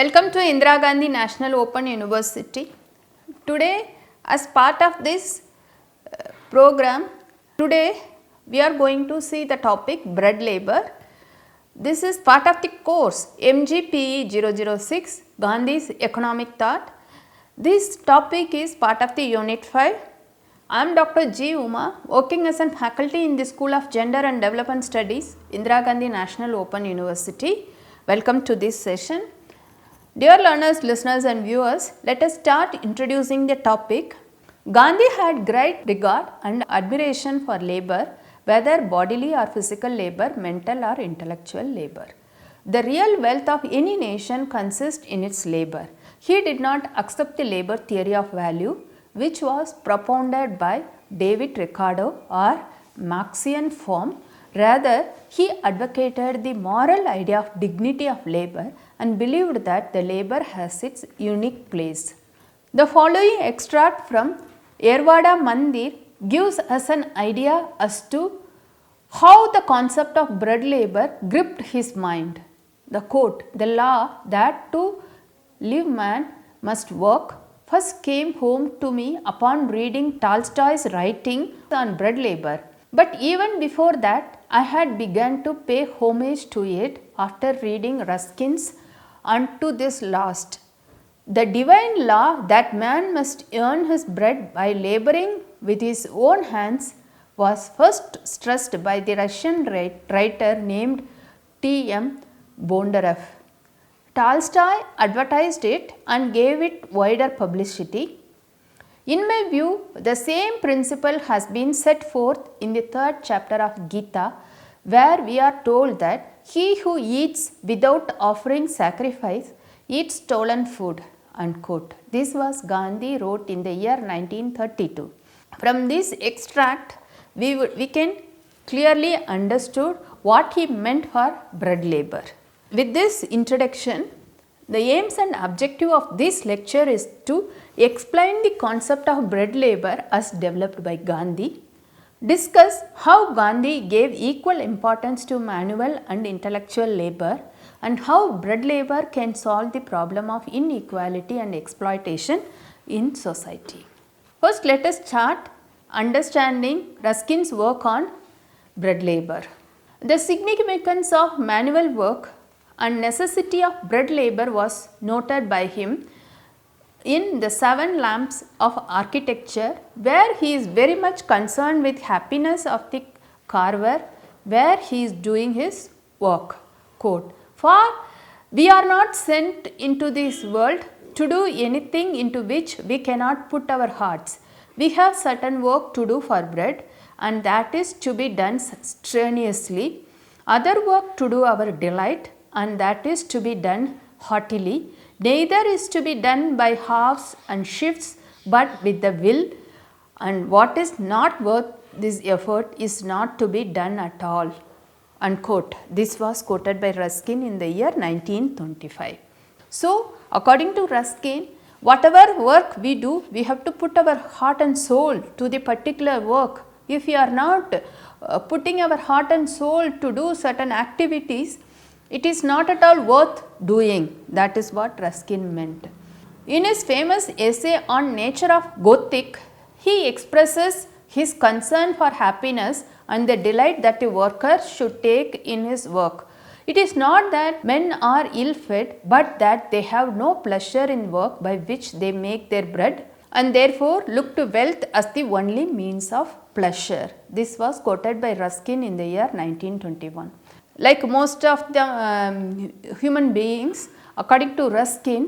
Welcome to Indira Gandhi National Open University. Today, as part of this program, today we are going to see the topic bread labor. This is part of the course MGPE 006 Gandhi's Economic Thought. This topic is part of the Unit 5. I am Dr. G. Uma, working as a faculty in the School of Gender and Development Studies, Indira Gandhi National Open University. Welcome to this session. Dear learners, listeners and viewers, let us start introducing the topic. Gandhi had great regard and admiration for labor, whether bodily or physical labor, mental or intellectual labor. The real wealth of any nation consists in its labor. He did not accept the labor theory of value, which was propounded by David Ricardo or Marxian form. Rather, he advocated the moral idea of dignity of labor and believed that the labor has its unique place. The following extract from Yerwada Mandir gives us an idea as to how the concept of bread labor gripped his mind. The quote, "The law that to live man must work first came home to me upon reading Tolstoy's writing on bread labor. But even before that, I had begun to pay homage to it after reading Ruskin's Unto This Last. The divine law that man must earn his bread by laboring with his own hands was first stressed by the Russian writer named T.M. Bondarev. Tolstoy advertised it and gave it wider publicity. In my view, the same principle has been set forth in the 3rd chapter of Gita, where we are told that he who eats without offering sacrifice eats stolen food." Unquote. This was Gandhi wrote in the year 1932. From this extract, we can clearly understood what he meant for bread labor. With this introduction, the aims and objective of this lecture is to explain the concept of bread labor as developed by Gandhi, discuss how Gandhi gave equal importance to manual and intellectual labor, and how bread labor can solve the problem of inequality and exploitation in society. First, let us start understanding Ruskin's work on bread labor. The significance of manual work and necessity of bread labor was noted by him in the 7 lamps of architecture, where he is very much concerned with happiness of the carver where he is doing his work. Quote, "For we are not sent into this world to do anything into which we cannot put our hearts. We have certain work to do for bread, and that is to be done strenuously, other work to do our delight, and that is to be done heartily. Neither is to be done by halves and shifts, but with the will, and what is not worth this effort is not to be done at all." Unquote. This was quoted by Ruskin in the year 1925. So, according to Ruskin, whatever work we do, we have to put our heart and soul to the particular work. If we are not putting our heart and soul to do certain activities, it is not at all worth doing. That is what Ruskin meant. In his famous essay on nature of Gothic, he expresses his concern for happiness and the delight that a worker should take in his work. It is not that men are ill-fed, but that they have no pleasure in work by which they make their bread, and therefore look to wealth as the only means of pleasure. This was quoted by Ruskin in the year 1921. Like most of the human beings, according to Ruskin,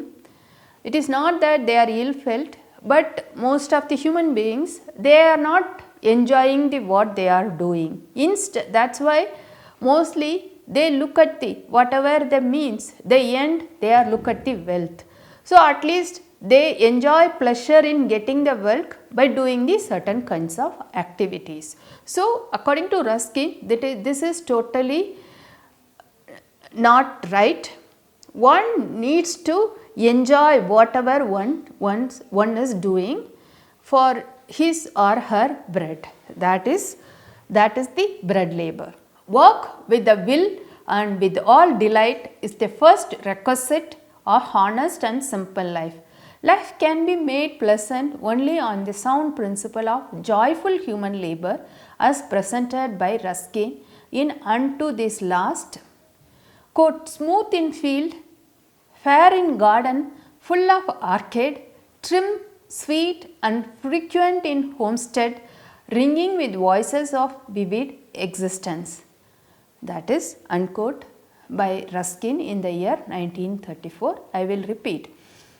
it is not that they are ill-felt, but most of the human beings, they are not enjoying the what they are doing. Instead, that's why mostly they look at the whatever the means, the end they are look at the wealth. So at least they enjoy pleasure in getting the wealth by doing the certain kinds of activities. So according to Ruskin, this is totally not right. One needs to enjoy whatever one is doing for his or her bread. That is the bread labor. Work with the will and with all delight is the first requisite or honest and simple life. Life can be made pleasant only on the sound principle of joyful human labor as presented by Ruskin in Unto This Last. Quote, smooth in field, fair in garden, full of arcade, trim, sweet and frequent in homestead, ringing with voices of vivid existence. That is unquote by Ruskin in the year 1934. I will repeat.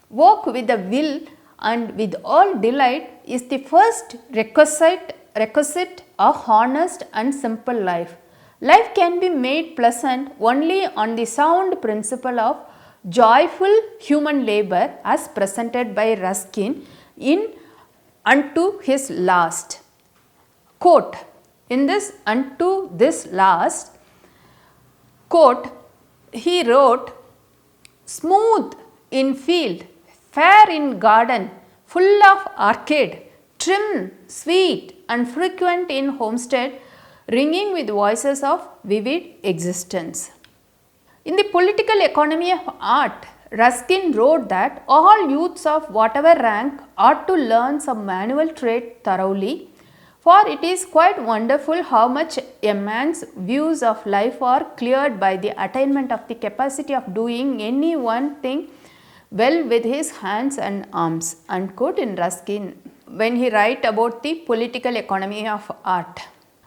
Work with a will and with all delight is the first requisite of honest and simple life. Life can be made pleasant only on the sound principle of joyful human labor as presented by Ruskin in Unto His Last. Quote, in this Unto This Last, quote, he wrote, smooth in field, fair in garden, full of arcade, trim, sweet and frequent in homestead, ringing with voices of vivid existence. In the political economy of art, Ruskin wrote that all youths of whatever rank ought to learn some manual trade thoroughly, for it is quite wonderful how much a man's views of life are cleared by the attainment of the capacity of doing any one thing well with his hands and arms. Unquote in Ruskin when he write about the political economy of art.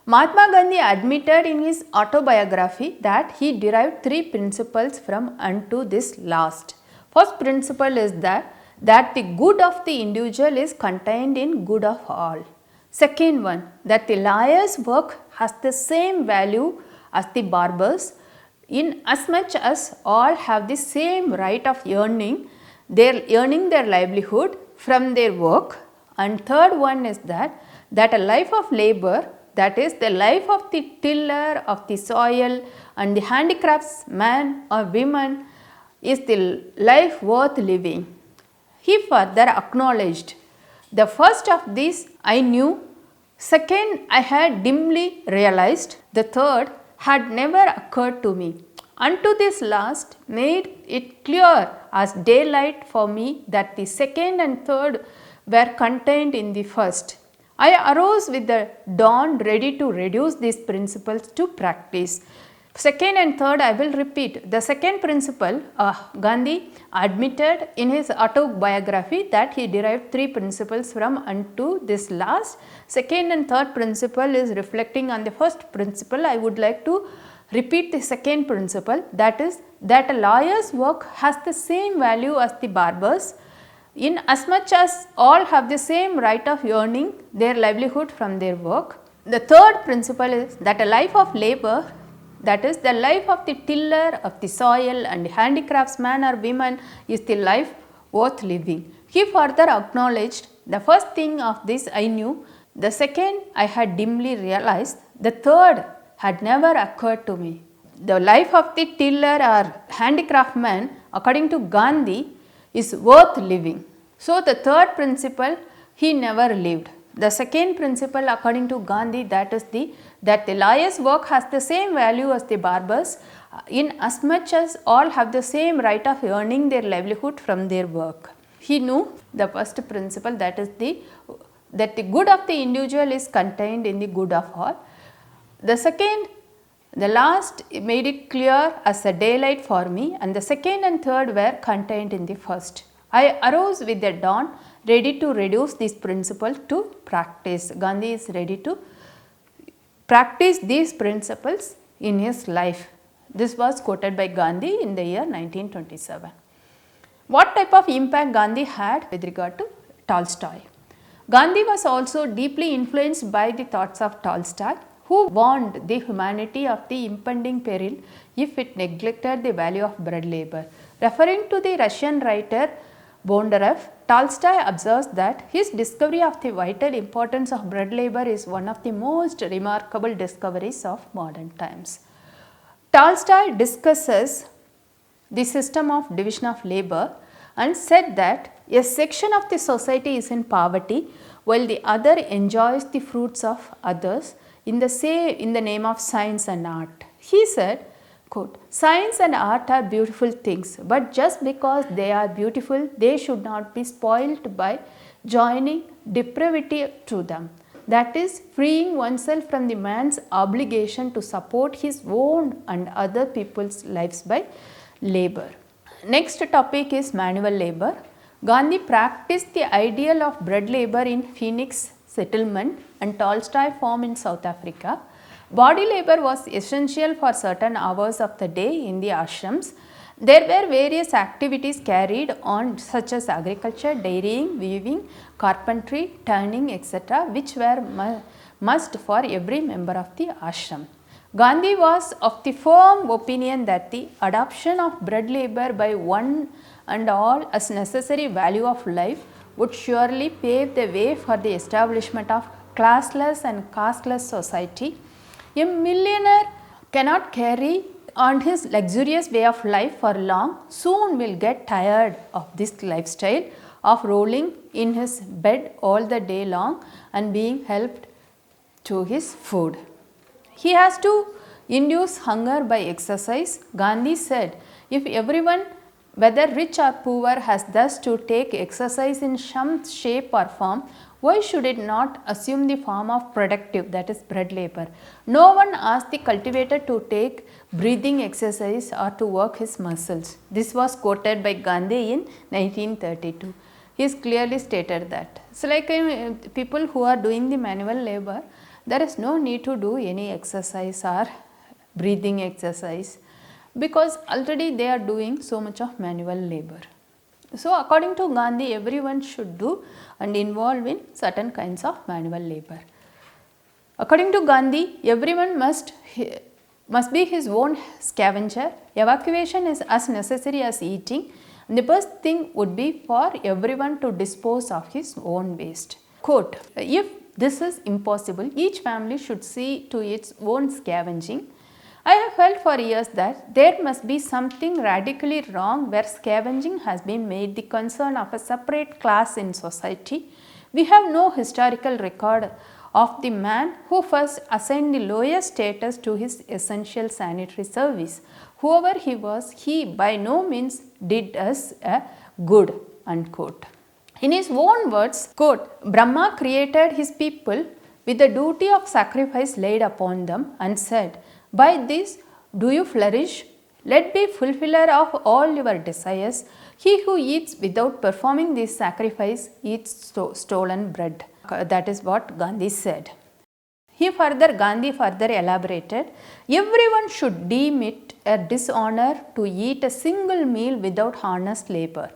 Mahatma Gandhi admitted in his autobiography that he derived three principles from Unto This Last. First principle is that the good of the individual is contained in good of all. Second one, that the lawyer's work has the same value as the barber's in as much as all have the same right of earning their livelihood from their work. And third one is that a life of labor, that is the life of the tiller of the soil and the handicraftsman or woman, is the life worth living. He further acknowledged, the first of these I knew, second I had dimly realized, the third had never occurred to me. Unto This Last made it clear as daylight for me that the second and third were contained in the first. I arose with the dawn ready to reduce these principles to practice. Second and third I will repeat. The second principle, Gandhi admitted in his autobiography that he derived three principles from Unto This Last. Second and third principle is reflecting on the first principle. I would like to repeat the second principle, that is that a lawyer's work has the same value as the barber's in as much as all have the same right of earning their livelihood from their work. The third principle is that a life of labor, that is the life of the tiller of the soil and handicraftsman or woman, is the life worth living. He further acknowledged, the first thing of this I knew, the second I had dimly realized, the third had never occurred to me. The life of the tiller or handicraftsman, according to Gandhi, is worth living. So, the third principle he never lived. The second principle according to Gandhi, that the lawyer's work has the same value as the barber's in as much as all have the same right of earning their livelihood from their work. He knew the first principle, that the good of the individual is contained in the good of all. The second, the last made it clear as a daylight for me, and the second and third were contained in the first. I arose with the dawn ready to reduce this principle to practice. Gandhi is ready to practice these principles in his life. This was quoted by Gandhi in the year 1927. What type of impact Gandhi had with regard to Tolstoy? Gandhi was also deeply influenced by the thoughts of Tolstoy, who warned the humanity of the impending peril if it neglected the value of bread labor. Referring to the Russian writer Bondarev, Tolstoy observes that his discovery of the vital importance of bread labor is one of the most remarkable discoveries of modern times. Tolstoy discusses the system of division of labor and said that a section of the society is in poverty while the other enjoys the fruits of others in the name of science and art. He said, Quote, science and art are beautiful things, but just because they are beautiful, they should not be spoilt by joining depravity to them. That is, freeing oneself from the man's obligation to support his own and other people's lives by labor. Next topic is manual labor. Gandhi practiced the ideal of bread labor in Phoenix settlement and Tolstoy farm in South Africa. Body labor was essential for certain hours of the day in the ashrams. There were various activities carried on such as agriculture, dairying, weaving, carpentry, turning, etc., which were must for every member of the ashram. Gandhi was of the firm opinion that the adoption of bread labor by one and all as necessary value of life would surely pave the way for the establishment of classless and casteless society. A millionaire cannot carry on his luxurious way of life for long, soon will get tired of this lifestyle of rolling in his bed all the day long and being helped to his food. He has to induce hunger by exercise. Gandhi said, if everyone, whether rich or poor, has thus to take exercise in some shape or form, why should it not assume the form of productive, that is bread labor? No one asked the cultivator to take breathing exercise or to work his muscles. This was quoted by Gandhi in 1932. He has clearly stated that. So, like people who are doing the manual labor, there is no need to do any exercise or breathing exercise because already they are doing so much of manual labor. So, according to Gandhi, everyone should do and involve in certain kinds of manual labor. According to Gandhi, everyone must be his own scavenger. Evacuation is as necessary as eating. And the best thing would be for everyone to dispose of his own waste. Quote, if this is impossible, each family should see to its own scavenging. I have felt for years that there must be something radically wrong where scavenging has been made the concern of a separate class in society. We have no historical record of the man who first assigned the lowest status to his essential sanitary service. Whoever he was, he by no means did us a good, unquote. In his own words, quote, Brahma created his people with the duty of sacrifice laid upon them and said, by this do you flourish? Let be fulfiller of all your desires. He who eats without performing this sacrifice eats stolen bread. That is what Gandhi said. Gandhi further elaborated, everyone should deem it a dishonor to eat a single meal without honest labor.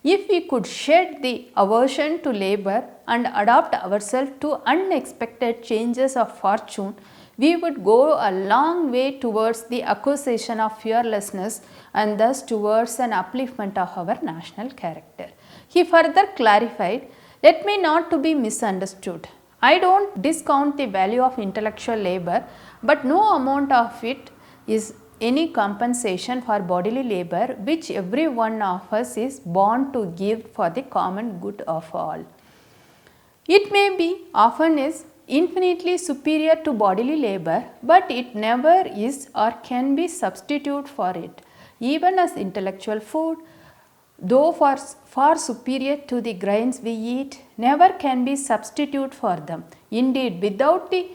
If we could shed the aversion to labor and adapt ourselves to unexpected changes of fortune, we would go a long way towards the acquisition of fearlessness and thus towards an upliftment of our national character. He further clarified, let me not to be misunderstood. I don't discount the value of intellectual labor, but no amount of it is any compensation for bodily labor which every one of us is born to give for the common good of all. It may be often is infinitely superior to bodily labor, but it never is or can be substitute for it. Even as intellectual food, though far superior to the grains we eat, never can be substitute for them. Indeed, without the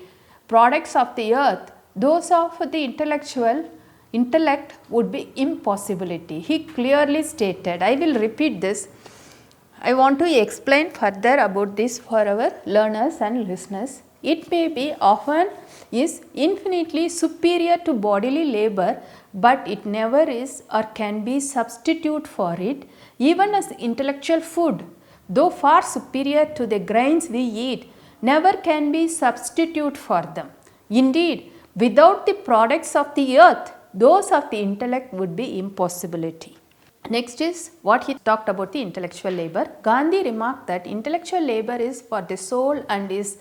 products of the earth, those of the intellect would be impossibility. He clearly stated. I will repeat this. I want to explain further about this for our learners and listeners. It may be often is infinitely superior to bodily labor, but it never is or can be substitute for it. Even as intellectual food, though far superior to the grains we eat, never can be substitute for them. Indeed, without the products of the earth, those of the intellect would be impossibility. Next is what he talked about the intellectual labor. Gandhi remarked that intellectual labor is for the soul and is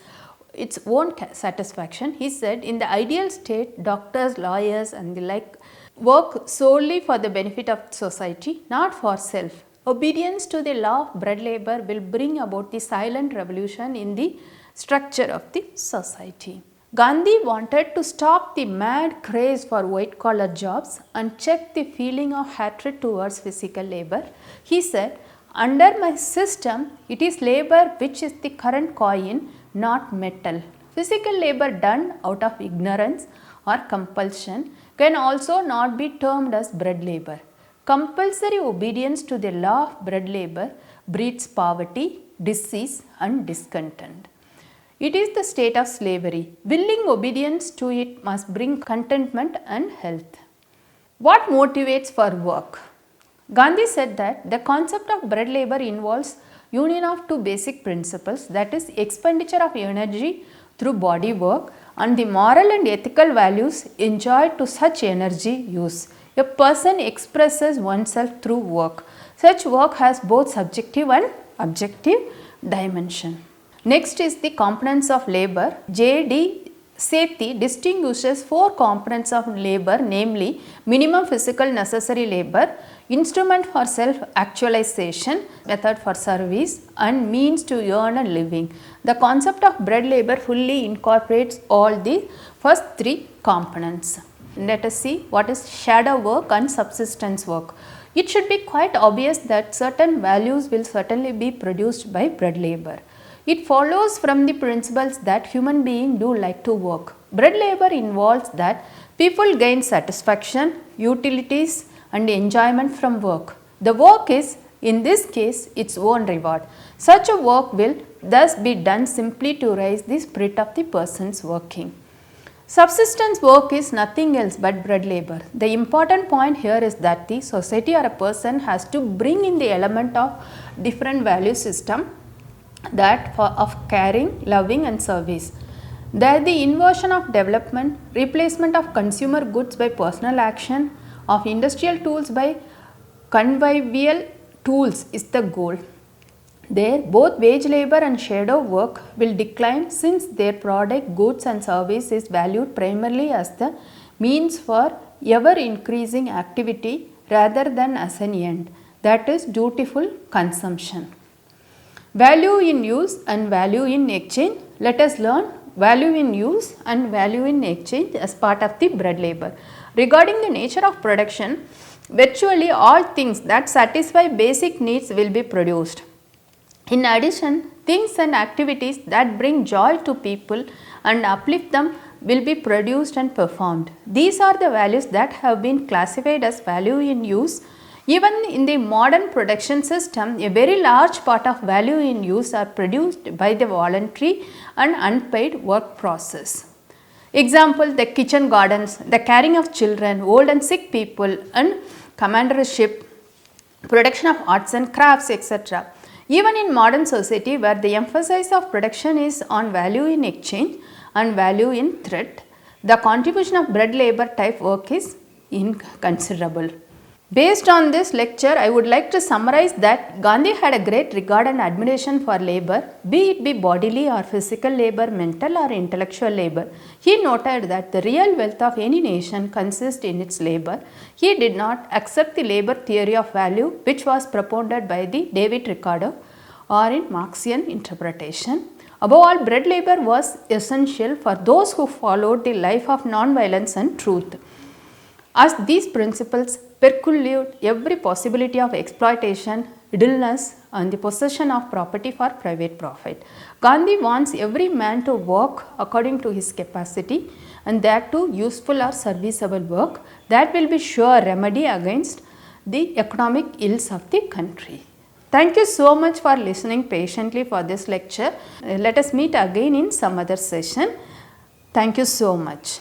its own satisfaction. He said, in the ideal state, doctors, lawyers and the like work solely for the benefit of society, not for self. Obedience to the law of bread labor will bring about the silent revolution in the structure of the society. Gandhi wanted to stop the mad craze for white collar jobs and check the feeling of hatred towards physical labor. He said, "Under my system, it is labor which is the current coin, not metal. Physical labor done out of ignorance or compulsion can also not be termed as bread labor. Compulsory obedience to the law of bread labor breeds poverty, disease and discontent. It is the state of slavery. Willing obedience to it must bring contentment and health." What motivates for work? Gandhi said that the concept of bread labor involves union of two basic principles, that is expenditure of energy through body work and the moral and ethical values enjoyed to such energy use. A person expresses oneself through work. Such work has both subjective and objective dimension. Next is the components of labor. J.D. Sethi distinguishes four components of labor, namely minimum physical necessary labor, instrument for self-actualization, method for service and means to earn a living. The concept of bread labor fully incorporates all the first three components. Let us see what is shadow work and subsistence work. It should be quite obvious that certain values will certainly be produced by bread labor. It follows from the principles that human beings do like to work. Bread labor involves that people gain satisfaction, utilities and enjoyment from work. The work is, in this case, its own reward. Such a work will thus be done simply to raise the spirit of the persons working. Subsistence work is nothing else but bread labor. The important point here is that the society or a person has to bring in the element of different value system, that of caring, loving and service. That the inversion of development, replacement of consumer goods by personal action, of industrial tools by convivial tools is the goal. There both wage labor and shadow work will decline since their product, goods and service is valued primarily as the means for ever increasing activity rather than as an end, that is dutiful consumption. Value in use and value in exchange. Let us learn value in use and value in exchange as part of the bread labor. Regarding the nature of production, virtually all things that satisfy basic needs will be produced. In addition, things and activities that bring joy to people and uplift them will be produced and performed. These are the values that have been classified as value in use. Even in the modern production system, a very large part of value in use are produced by the voluntary and unpaid work process. Example, the kitchen gardens, the caring of children, old and sick people and commandership, production of arts and crafts, etc. Even in modern society where the emphasis of production is on value in exchange and value in threat, the contribution of bread labor type work is inconsiderable. Based on this lecture, I would like to summarize that Gandhi had a great regard and admiration for labor, be it be bodily or physical labor, mental or intellectual labor. He noted that the real wealth of any nation consists in its labor. He did not accept the labor theory of value which was propounded by the David Ricardo or in Marxian interpretation. Above all, bread labor was essential for those who followed the life of non-violence and truth, as these principles percolate every possibility of exploitation, idleness and the possession of property for private profit. Gandhi wants every man to work according to his capacity and that too useful or serviceable work that will be sure remedy against the economic ills of the country. Thank you so much for listening patiently for this lecture. Let us meet again in some other session. Thank you so much.